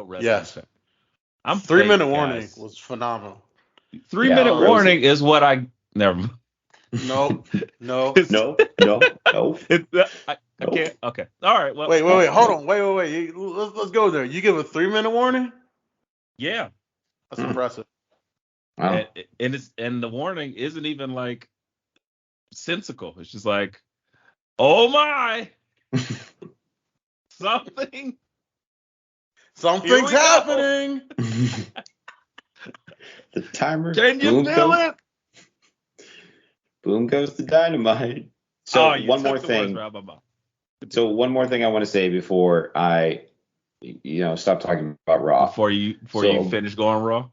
Wrestling Yes. fan. I'm 3 minute fake, warning guys. was phenomenal. 3 minute warning is what I never. Nope. No. It's, No. I can't. Okay. All right. Well. Wait. Hold on. Wait. Let's go there. You give a 3 minute warning? Yeah. That's impressive. Wow. And the warning isn't even like sensical. It's just like, oh my, something. Something's happening. The timer. Can you feel it? Boom goes the dynamite. So one more thing. So one more thing I want to say before I, stop talking about Raw. Before you finish going Raw.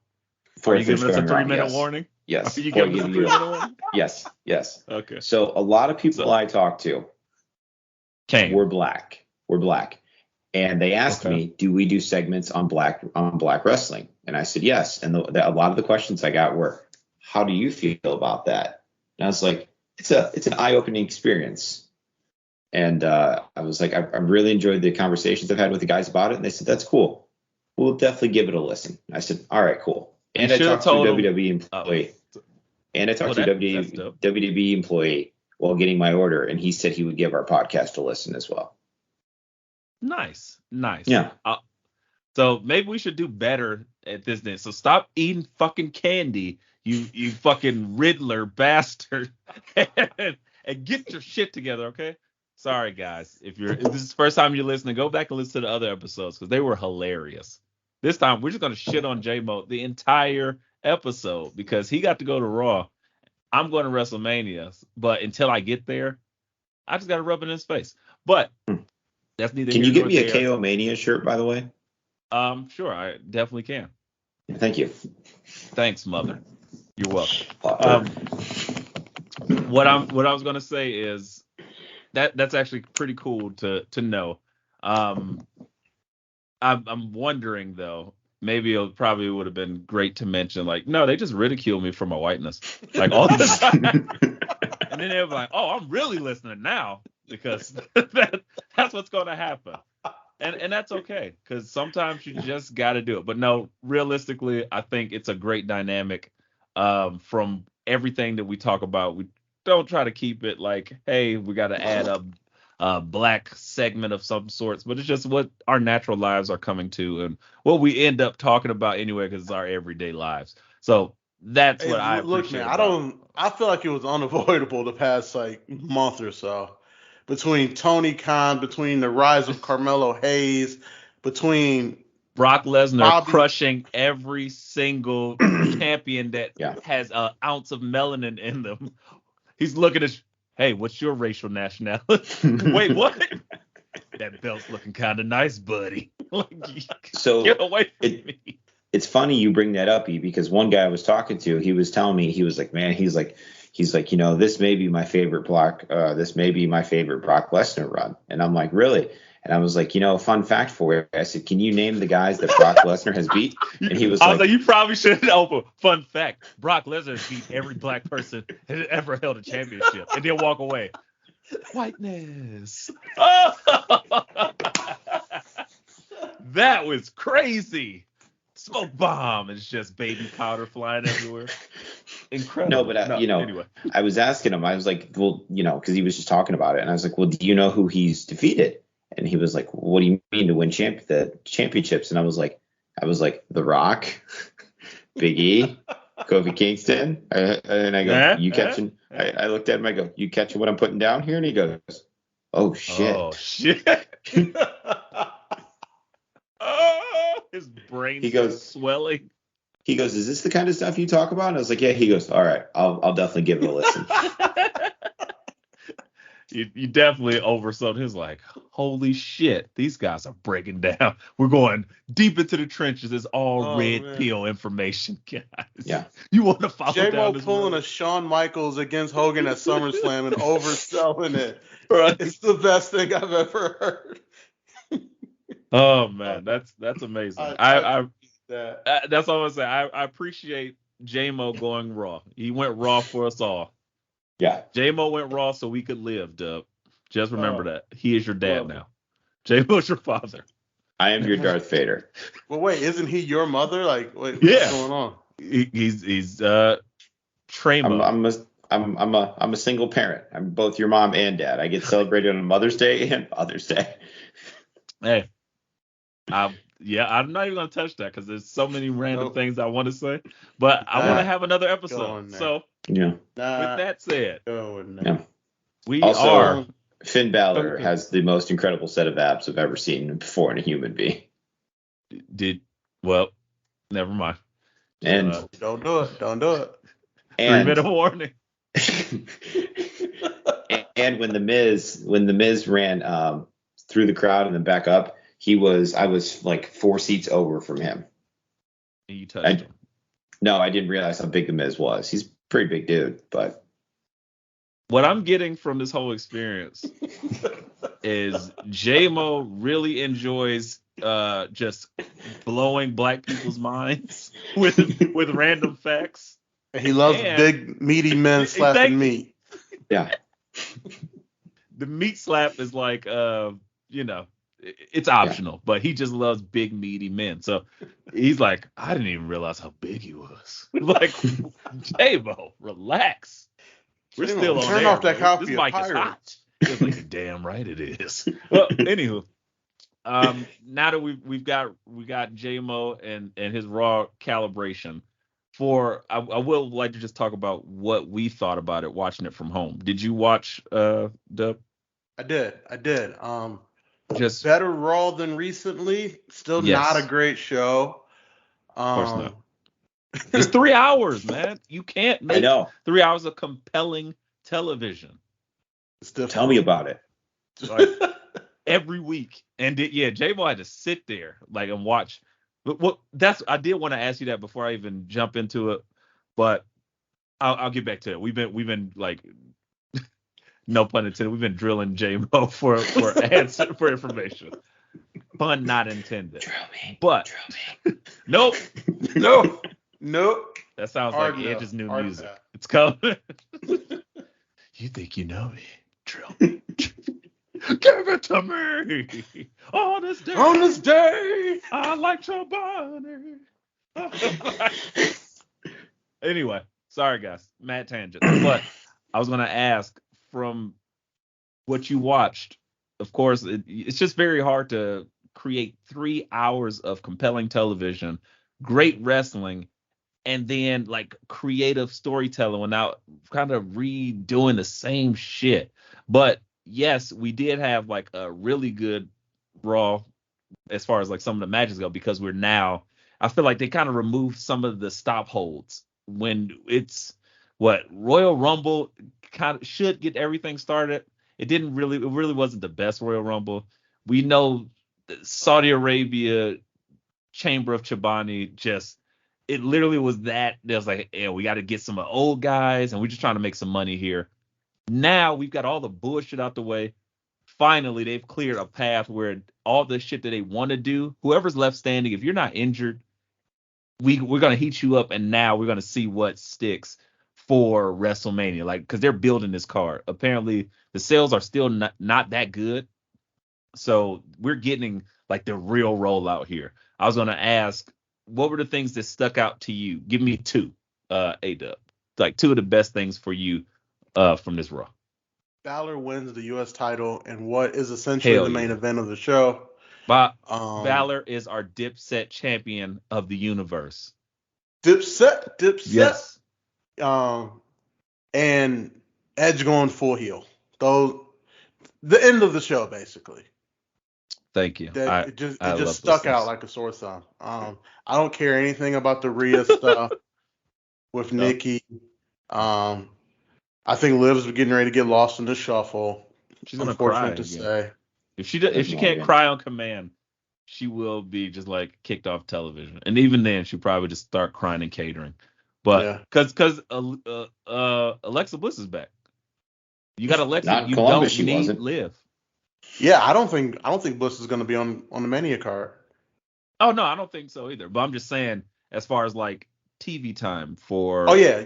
Are you giving us a 3 minute warning? Yes. Are you giving us a 3 minute warning? Yes. Okay. So a lot of people I talked to were black. And they asked me, do we do segments on black wrestling? And I said, yes. And a lot of the questions I got were, how do you feel about that? And I was like, it's an eye-opening experience. And I was like, I've really enjoyed the conversations I've had with the guys about it. And they said, that's cool. We'll definitely give it a listen. I said, all right, cool. And I talked to a WWE employee. And I talked to a WWE employee while getting my order. And he said he would give our podcast a listen as well. Nice. Yeah. So maybe we should do better at this then. So stop eating fucking candy, you fucking Riddler bastard, and get your shit together, okay? Sorry, guys. If this is the first time you're listening, go back and listen to the other episodes because they were hilarious. This time we're just gonna shit on J Moe the entire episode because he got to go to Raw. I'm going to WrestleMania, but until I get there, I just got to rub it in his face. But that's neither. Can you get me a KO Mania shirt, by the way? Sure, I definitely can. Thank you. Thanks, mother. You're welcome. What I was gonna say is that's actually pretty cool to know. I'm wondering though. Maybe it probably would have been great to mention, like, no, they just ridicule me for my whiteness, like all the time. And then they were like, oh, I'm really listening now because that's what's going to happen. And that's okay because sometimes you just got to do it. But no, realistically, I think it's a great dynamic from everything that we talk about. We don't try to keep it like, hey, we got to add a black segment of some sorts, but it's just what our natural lives are coming to and what we end up talking about anyway because it's our everyday lives. So that's what I appreciate. Look, man, I feel like it was unavoidable the past like month or so. Between Tony Khan, between the rise of Carmelo Hayes, between Brock Lesnar crushing every single champion that has an ounce of melanin in them. He's looking at, hey, what's your racial nationality? Wait, what? That belt's looking kind of nice, buddy. So get away from me. It's funny you bring that up, E, because one guy I was talking to, he was telling me, he was like, man, he's like, this may be my favorite Brock Lesnar run. And I'm like, really? And I was like, fun fact for you. I said, can you name the guys that Brock Lesnar has beat? And he was like, you probably should open. Fun fact, Brock Lesnar has beat every black person that ever held a championship. And then walk away. Whiteness. That was crazy. Smoke bomb. It's just baby powder flying everywhere. Incredible. No, but anyway. I was asking him. I was like, well, because he was just talking about it, and I was like, well, do you know who he's defeated? And he was like, what do you mean to win the championships? And I was like, The Rock, Big E, Kofi Kingston. And I go, you catching? I looked at him. I go, you catching what I'm putting down here? And he goes, oh shit. Oh shit. His brain swelling. He goes, is this the kind of stuff you talk about? And I was like, yeah. He goes, all right, I'll definitely give it a listen. You definitely oversold. He was like, holy shit, these guys are breaking down. We're going deep into the trenches. It's all red pill information, guys. Yeah. You want to follow J Moe down this pulling road? a Shawn Michaels against Hogan at SummerSlam and overselling it. Right. It's the best thing I've ever heard. Oh man, that's amazing. That's all I'm saying. I appreciate J Moe going raw. He went raw for us all. Yeah. J Moe went raw so we could live, Dub. Just remember that. He is your dad now. J Moe's your father. I am your Darth Vader. Well, wait, isn't he your mother? Like, what's going on? He's Tremo. I'm a single parent. I'm both your mom and dad. I get celebrated on Mother's Day and Father's Day. Hey, I'm not even gonna touch that because there's so many random things I want to say, but I want to have another episode. So with that said, we are. Finn Balor has the most incredible set of abs I've ever seen before in a human being. Never mind. And don't do it. Don't do it. 3-minute warning. And when the Miz ran through the crowd and then back up, I was like 4 seats over from him. And you touched him. No, I didn't realize how big the Miz was. He's a pretty big dude, but what I'm getting from this whole experience is J Moe really enjoys just blowing black people's minds with random facts. He loves big meaty men slapping meat. Yeah. The meat slap is like it's optional, but he just loves big meaty men. So he's like, I didn't even realize how big he was. Like, J Moe, relax. We're still on turn air, off that coffee. This mic is hot. It's like, damn right it is. Well, anywho, now that we got J Moe and his Raw calibration. I will like to just talk about what we thought about it watching it from home. Did you watch Dub? I did. Just better Raw than recently. Still not a great show. Of course not. It's 3 hours, man. You can't make 3 hours of compelling television. Tell me about it. Like, every week. And J Moe had to sit there and watch. But I did want to ask you that before I even jump into it, but I'll get back to it. We've been like, no pun intended. We've been drilling J Moe for information. Pun not intended. Drill me. But nope. That sounds like Edge's new music. It's coming. You think you know me? Drill me. Give it to me. On this day, I like your body. Anyway, sorry guys, mad tangent. But I was gonna ask, from what you watched, of course, it's just very hard to create 3 hours of compelling television, great wrestling, and then like creative storytelling without kind of redoing the same shit. But yes, we did have like a really good Raw as far as like some of the matches go, because I feel like they kind of removed some of the stop holds when it's Royal Rumble kind of should get everything started. It really wasn't the best Royal Rumble. We know Saudi Arabia Chamber of Chobani it literally was that. There's like, we got to get some old guys and we're just trying to make some money here. Now we've got all the bullshit out the way. Finally, they've cleared a path where all the shit that they want to do, whoever's left standing, if you're not injured, we're going to heat you up, and now we're going to see what sticks for WrestleMania. Like, because they're building this card. Apparently, the sales are still not that good. So we're getting like the real rollout here. I was going to ask, what were the things that stuck out to you? Give me 2, A-Dub. Like 2 of the best things for you from this Raw. Balor wins the U.S. title in what is essentially the main event of the show. Balor is our Dipset champion of the universe. Dipset. Yes. And Edge going full heel. The end of the show, basically. Thank you. It just stuck out like a sore thumb. I don't care anything about the Rhea stuff with Nikki. I think Liv's getting ready to get lost in the shuffle. She's unfortunate to say. If she can't cry on command, she will be just like kicked off television. And even then, she'll probably just start crying and catering. But because Alexa Bliss is back. You got Alexa. Not you Columbus, don't need Liv. Yeah, I don't think Bliss is going to be on the Mania card. Oh no, I don't think so either. But I'm just saying, as far as like TV time for. Oh yeah.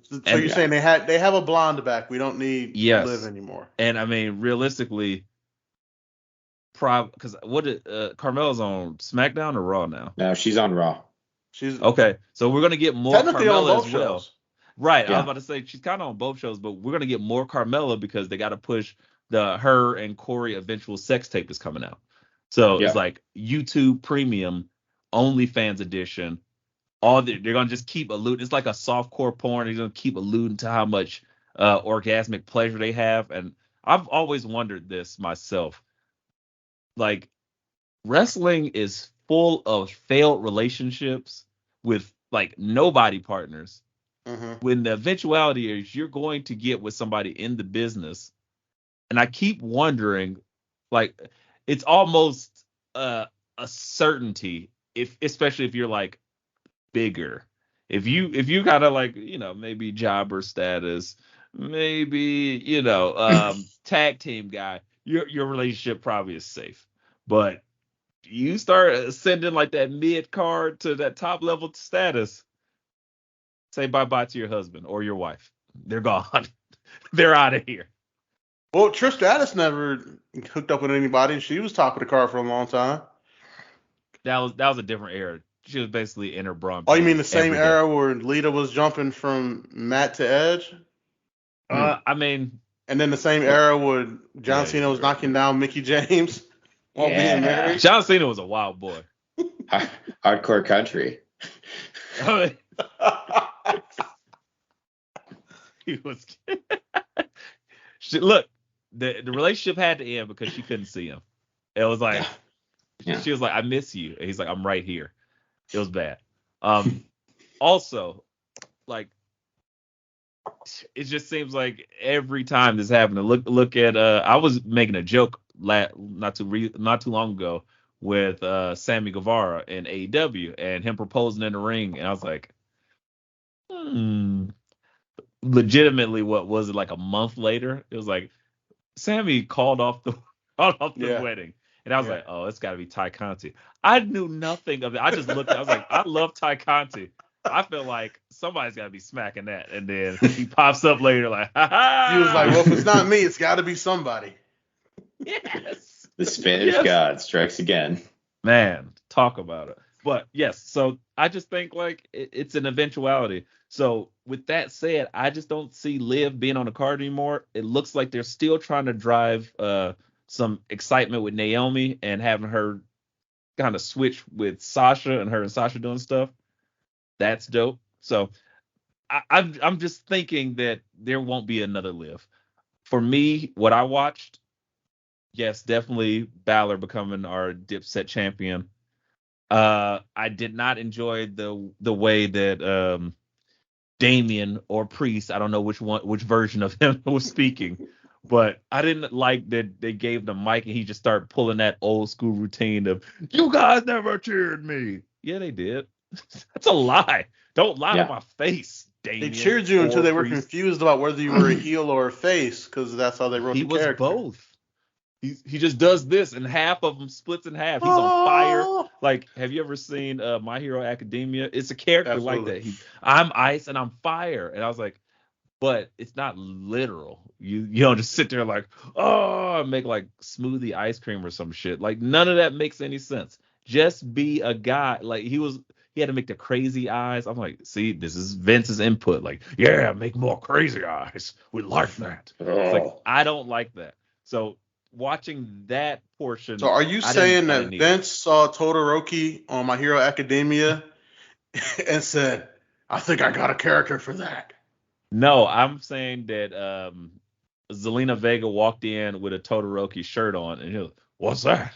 So you're saying they have a blonde back. We don't need Liv anymore. And I mean, realistically, because Carmella's on SmackDown or Raw now? No, she's on Raw. She's okay. So we're gonna get more Carmella as well. Shows. Right. Yeah. I was about to say she's kind of on both shows, but we're gonna get more Carmella because they got to push her and Corey eventual sex tape is coming out. So it's like YouTube Premium, OnlyFans edition. They're gonna just keep alluding. It's like a softcore porn. They're gonna keep alluding to how much orgasmic pleasure they have, and I've always wondered this myself. Like, wrestling is full of failed relationships with like nobody partners. Mm-hmm. When the eventuality is you're going to get with somebody in the business, and I keep wondering, like, it's almost a certainty, especially if you're like bigger. If you kind of like, maybe jobber status, maybe, tag team guy, your relationship probably is safe. But you start ascending like that mid card to that top level status, say bye-bye to your husband or your wife. They're gone. They're out of here. Well, Trish Stratus never hooked up with anybody. She was top of the card for a long time. That was a different era. She was basically in her Braun. Oh, you mean the same era where Lita was jumping from Matt to Edge? I mean. And then the same era where John Cena was knocking down Mickie James while being married? John Cena was a wild boy. Hardcore country. He was. Look, the relationship had to end because she couldn't see him. It was like, she was like, I miss you. And he's like, I'm right here. It was bad. Also, like, it just seems like every time this happened, look at I was making a joke not too long ago with Sammy Guevara in AEW and him proposing in the ring, and I was like, legitimately, what was it, like a month later? It was like Sammy called off the wedding. And I was like, oh, it's got to be Ty Conti. I knew nothing of it. I just looked at it. I was like, I love Ty Conti. I feel like somebody's got to be smacking that. And then he pops up later like, ha ha. He was like, well, if it's not me, it's got to be somebody. Yes. The Spanish God strikes again. Man, talk about it. But yes, so I just think like it's an eventuality. So with that said, I just don't see Liv being on the card anymore. It looks like they're still trying to drive some excitement with Naomi and having her kind of switch with Sasha and her and Sasha doing stuff. That's dope. So I'm just thinking that there won't be another Liv. For me, what I watched, yes, definitely Balor becoming our Dipset champion. I did not enjoy the way that Damien or Priest, I don't know which version of him was speaking, but I didn't like that they gave the mic and he just started pulling that old school routine of, you guys never cheered me. Yeah, they did. That's a lie. Don't lie to my face, Damien. They cheered you until they were confused about whether you were a heel or a face, because that's how they wrote the character. He was both. He just does this, and half of him splits in half. He's on fire. Like, have you ever seen My Hero Academia? It's a character like that. I'm ice and I'm fire. And I was like, but it's not literal. You don't just sit there like, oh, make like smoothie ice cream or some shit. Like, none of that makes any sense. Just be a guy. Like, he had to make the crazy eyes. I'm like, see, this is Vince's input. Like, yeah, make more crazy eyes. We like that. It's like, I don't like that. So watching that portion. So are you saying that Vince saw Todoroki on My Hero Academia and said, I think I got a character for that? No, I'm saying that Zelina Vega walked in with a Todoroki shirt on and he was, what's that?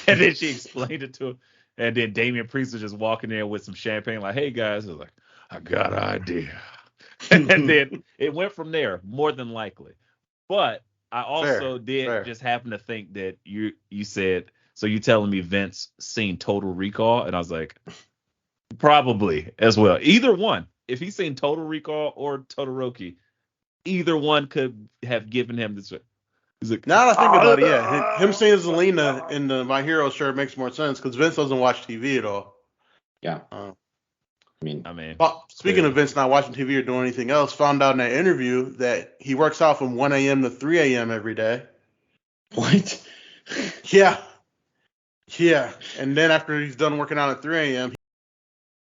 And then she explained it to him. And then Damian Priest was just walking in with some champagne like, hey guys, I was like, I got an idea. And then it went from there, more than likely. But I also just happen to think that you said, so you telling me Vince seen Total Recall? And I was like, probably as well. Either one. If he's seen Total Recall or Todoroki, either one could have given him this. He's like, now that I think about it, him seeing Zelina in the My Hero shirt makes more sense because Vince doesn't watch TV at all. Yeah. I mean, speaking of Vince not watching TV or doing anything else, found out in that interview that he works out from 1 a.m. to 3 a.m. every day. What? Yeah. Yeah. And then after he's done working out at 3 a.m.,